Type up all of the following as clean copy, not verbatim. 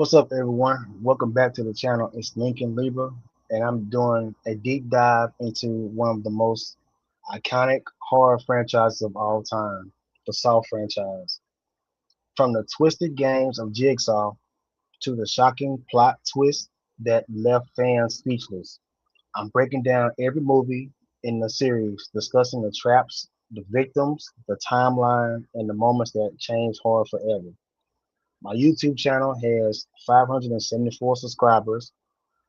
What's up, everyone? Welcome back to the channel. It's Lincoln Lieber, and I'm doing a deep dive into one of the most iconic horror franchises of all time, the Saw franchise. From the twisted games of Jigsaw to the shocking plot twist that left fans speechless, I'm breaking down every movie in the series, discussing the traps, the victims, the timeline, and the moments that changed horror forever. My YouTube channel has 574 subscribers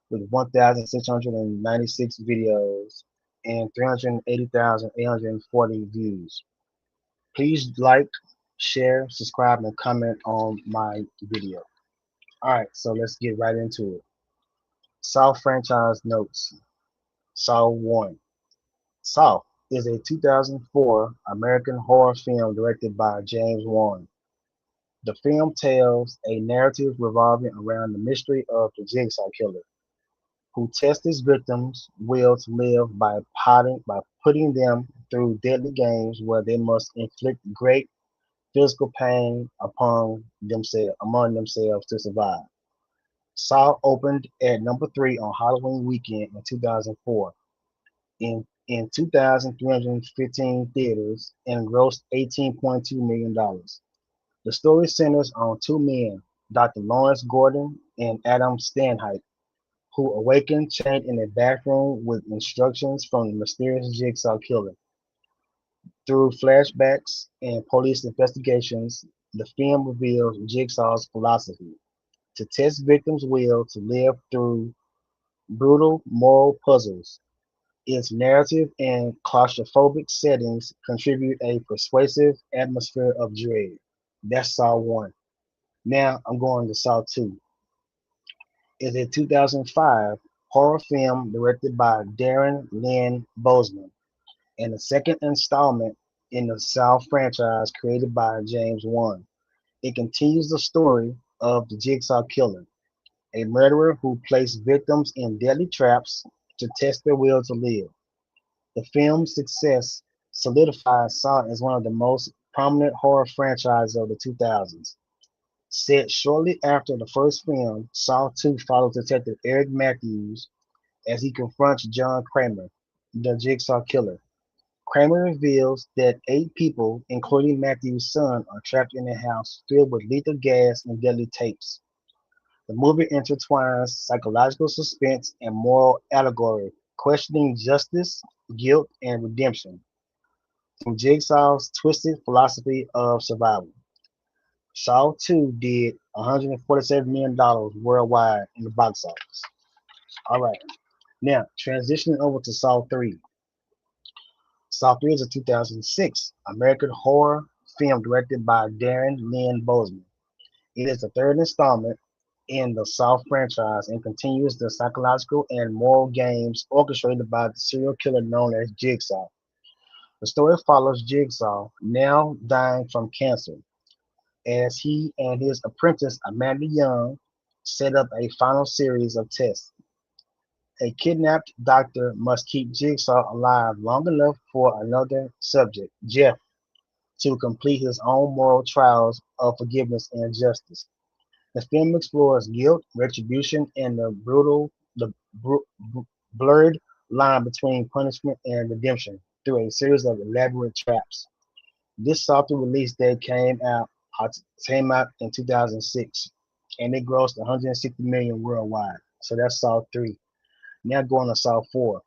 with 1,696 videos and 380,840 views. Please like, share, subscribe, and comment on my video. All right, so let's get right into it. Saw franchise notes. Saw 1. Saw is a 2004 American horror film directed by James Wan. The film tells a narrative revolving around the mystery of the Jigsaw Killer, who tests his victims' will to live by putting them through deadly games where they must inflict great physical pain among themselves to survive. Saw opened at number 3 on Halloween weekend in 2004 in 2,315 theaters and grossed $18.2 million. The story centers on two men, Dr. Lawrence Gordon and Adam Stanhype, who awaken chained in a bathroom with instructions from the mysterious Jigsaw Killer. Through flashbacks and police investigations, the film reveals Jigsaw's philosophy: to test victims' will to live through brutal moral puzzles. Its narrative and claustrophobic settings contribute a persuasive atmosphere of dread. That's Saw 1. Now I'm going to Saw 2. It's a 2005 horror film directed by Darren Lynn Bousman and the second installment in the Saw franchise created by James Wan. It continues the story of the Jigsaw Killer, a murderer who placed victims in deadly traps to test their will to live. The film's success solidifies Saw as one of the most prominent horror franchises of the 2000s. Set shortly after the first film, Saw 2 follows Detective Eric Matthews as he confronts John Kramer, the Jigsaw Killer. Kramer reveals that 8 people, including Matthews' son, are trapped in a house filled with lethal gas and deadly tapes. The movie intertwines psychological suspense and moral allegory, questioning justice, guilt, and redemption through Jigsaw's twisted philosophy of survival. Saw 2 did $147 million worldwide in the box office. All right, now transitioning over to Saw 3. Saw 3 is a 2006 American horror film directed by Darren Lynn Bousman. It is the third installment in the Saw franchise and continues the psychological and moral games orchestrated by the serial killer known as Jigsaw. The story follows Jigsaw, now dying from cancer, as he and his apprentice Amanda Young set up a final series of tests. A kidnapped doctor must keep Jigsaw alive long enough for another subject, Jeff, to complete his own moral trials of forgiveness and justice. The film explores guilt, retribution, and the blurred line between punishment and redemption through a series of elaborate traps. This software release date came out in 2006, and it grossed 160 million worldwide. So that's Saw 3. Now going to Saw 4.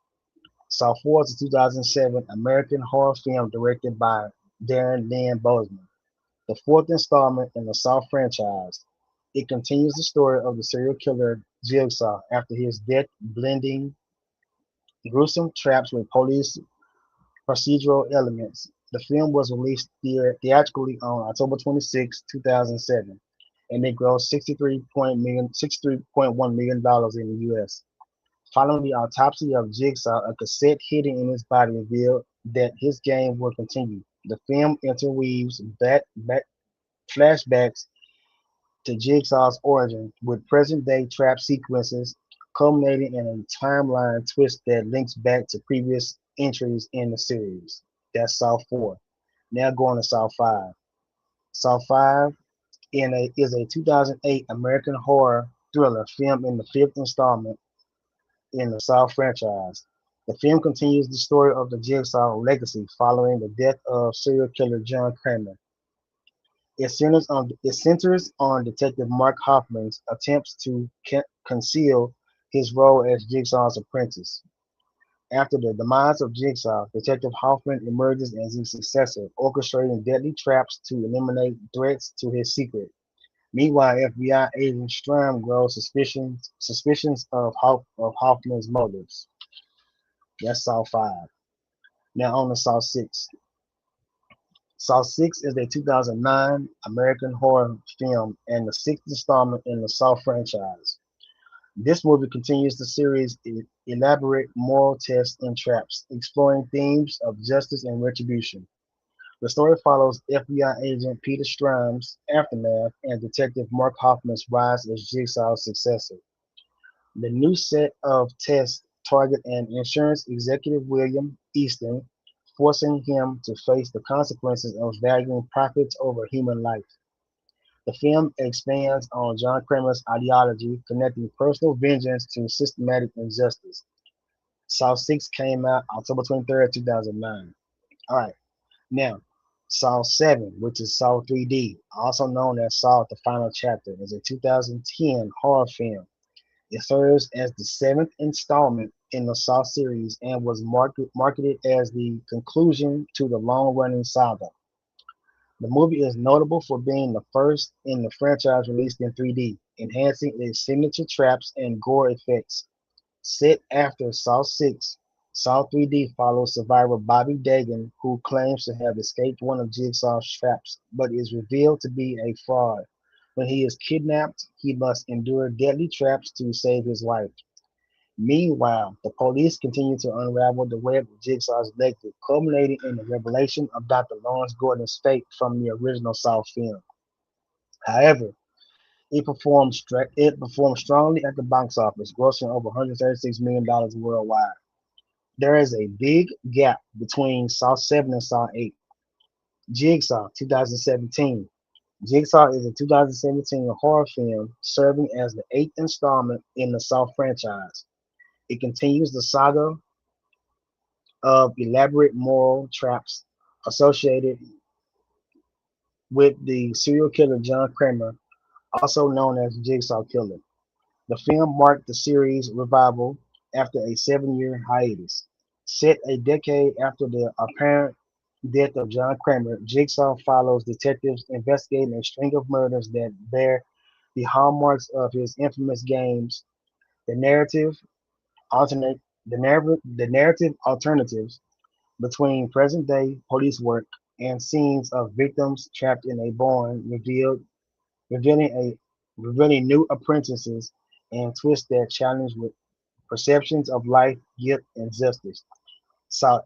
Saw 4 is a 2007 American horror film directed by Darren Lynn Bousman, the fourth installment in the Saw franchise. It continues the story of the serial killer Jigsaw after his death, blending gruesome traps with police procedural elements. The film was released theatrically on October 26, 2007, and it grossed $63.1 million in the U.S. Following the autopsy of Jigsaw, a cassette hidden in his body revealed that his game will continue. The film interweaves flashbacks to Jigsaw's origin, with present-day trap sequences culminating in a timeline twist that links back to previous entries in the series. That's Saw 4. Now going to Saw 5. Saw 5 is a 2008 American horror thriller film in the fifth installment in the Saw franchise. The film continues the story of the Jigsaw legacy following the death of serial killer John Kramer. It centers on Detective Mark Hoffman's attempts to conceal his role as Jigsaw's apprentice. After the demise of Jigsaw, Detective Hoffman emerges as his successor, orchestrating deadly traps to eliminate threats to his secret. Meanwhile, FBI agent Strum grows suspicions of Hoffman's motives. That's Saw 5. Now on to Saw 6. Saw 6 is a 2009 American horror film and the sixth installment in the Saw franchise. This movie continues the series' elaborate moral tests and traps, exploring themes of justice and retribution. The story follows FBI agent Peter Strom's aftermath and Detective Mark Hoffman's rise as Jigsaw's successor. The new set of tests target an insurance executive William Easton, forcing him to face the consequences of valuing profits over human life. The film expands on John Kramer's ideology, connecting personal vengeance to systematic injustice. Saw 6 came out October 23rd, 2009. All right, now, Saw 7, which is Saw 3D, also known as Saw the Final Chapter, is a 2010 horror film. It serves as the seventh installment in the Saw series and was marketed as the conclusion to the long-running saga. The movie is notable for being the first in the franchise released in 3D, enhancing its signature traps and gore effects. Set after Saw 6, Saw 3D follows survivor Bobby Dagan, who claims to have escaped one of Jigsaw's traps, but is revealed to be a fraud. When he is kidnapped, he must endure deadly traps to save his life. Meanwhile, the police continue to unravel the web of Jigsaw's legacy, culminating in the revelation of Dr. Lawrence Gordon's fate from the original Saw film. However, it performed strongly at the box office, grossing over $136 million worldwide. There is a big gap between Saw 7 and Saw 8. Jigsaw, 2017. Jigsaw is a 2017 horror film serving as the eighth installment in the Saw franchise. It continues the saga of elaborate moral traps associated with the serial killer John Kramer, also known as Jigsaw Killer. The film marked the series' revival after a 7-year hiatus. Set a decade after the apparent death of John Kramer, Jigsaw follows detectives investigating a string of murders that bear the hallmarks of his infamous games. The narrative alternate the narrative alternatives between present-day police work and scenes of victims trapped in a barn revealing a revealing new apprentices and twists that challenge with perceptions of life, guilt, and justice. Saw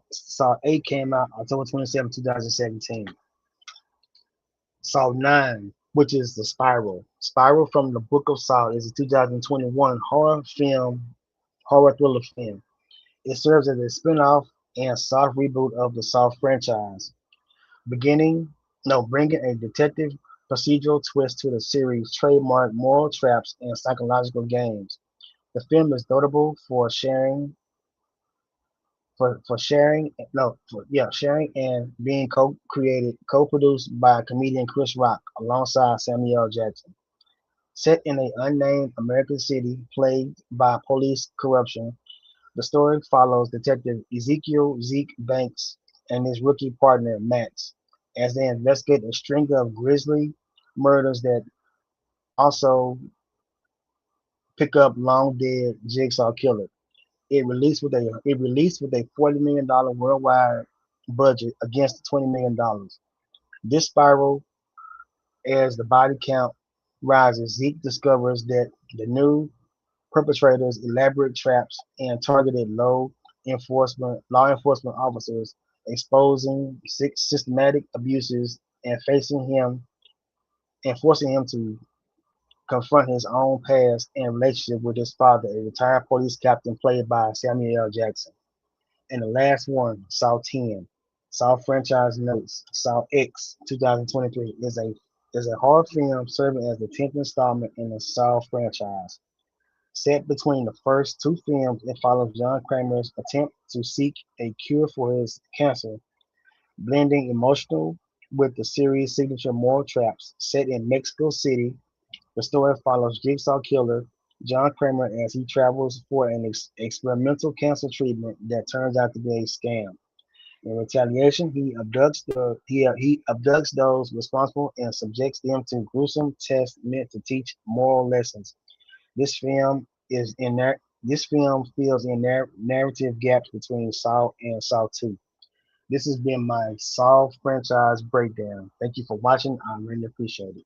8 came out October 27, 2017. Saw 9, which is the Spiral. Spiral from the Book of Saw is a 2021 horror thriller film. It serves as a spin-off and soft reboot of the Saw franchise, beginning no bringing a detective procedural twist to the series' trademark moral traps and psychological games. The film is notable sharing and being co-produced by comedian Chris Rock alongside Samuel L. Jackson. Set in an unnamed American city plagued by police corruption, the story follows Detective Ezekiel Zeke Banks and his rookie partner Max as they investigate a string of grisly murders that also pick up long dead Jigsaw Killer. It released with a $40 million worldwide budget against $20 million. This spiral as the body count rises. Zeke discovers that the new perpetrators elaborate traps and targeted law enforcement officers, exposing systematic abuses and facing him and forcing him to confront his own past and relationship with his father, a retired police captain played by Samuel L. Jackson. And the last one, Saw 10. Saw franchise notes. Saw X 2023 is a is a horror film serving as the 10th installment in the Saw franchise. Set between the first two films, it follows John Kramer's attempt to seek a cure for his cancer, blending emotional with the series' signature moral traps. Set in Mexico City, the story follows Jigsaw Killer John Kramer as he travels for an experimental cancer treatment that turns out to be a scam. In retaliation, he abducts those responsible and subjects them to gruesome tests meant to teach moral lessons. This film is in there. This film fills in narrative gaps between Saw and Saw 2. This has been my Saw franchise breakdown. Thank you for watching. I really appreciate it.